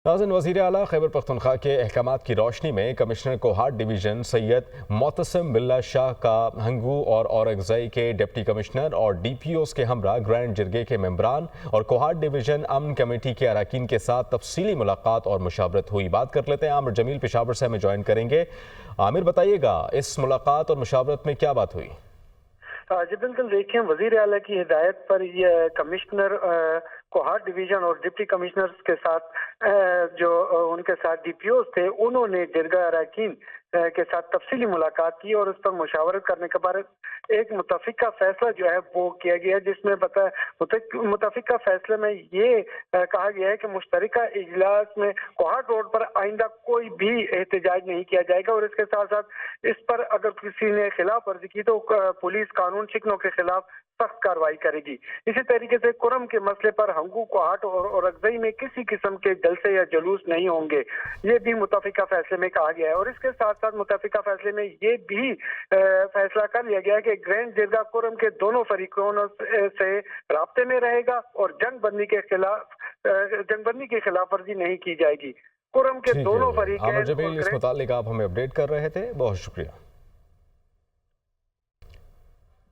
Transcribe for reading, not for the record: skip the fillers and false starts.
नाज़रीन, वज़ीर आला खैबर पख्तूनख्वा के अहकामात की रोशनी में कमिश्नर कोहाट डिवीज़न सैयद मोतसिम बिल्ला शाह का हंगू और औरंगज़ई के डिप्टी कमिश्नर और DPOs के हमरा ग्रैंड जिरगे के मेंबरान और कोहाट डिवीज़न अमन कमेटी के अरकान के साथ तफसीली मुलाकात और मुशावरत हुई। बात कर लेते हैं, आमिर जमील पेशावर से हमें ज्वाइन करेंगे। आमिर, बताइएगा इस मुलाकात और मुशावरत में क्या बात हुई? जी बिल्कुल, देखिए वजीर आला की हिदायत पर ये कमिश्नर कोहाट डिवीजन और डिप्टी कमिश्नर्स के साथ जो उनके साथ DPOs थे, उन्होंने जिरगा अरकान के साथ तफसीली मुलाकात की और उस पर मुशावरत करने के बाद एक मुतफिका फैसला जो है वो किया गया, जिसमें मुतफिका फैसले में ये कहा गया है कि मुश्तरका इजलास में कोहाट रोड पर आइंदा कोई भी एहतजाज नहीं किया जाएगा और इसके साथ साथ इस पर अगर किसी ने खिलाफ वर्जी की तो पुलिस कानून शिकनों के खिलाफ सख्त कार्रवाई करेगी। इसी तरीके से कुरम के मसले पर हंगू, कोहाट और औरंगज़ई में किसी किस्म के जलसे या जुलूस नहीं होंगे, ये भी मुतफिका फैसले में कहा गया है। और इसके साथ साथ मुतफिका फैसले में ये भी फैसला कर लिया गया है कि ग्रैंड जिरगा कुरम के दोनों फरीकों से राब्ते में रहेगा और जंगबंदी की खिलाफ वर्जी नहीं की जाएगी। कुरम के दोनों फरीक आमिर जमील, इस मुतालिक आप हमें अपडेट कर रहे थे, बहुत शुक्रिया।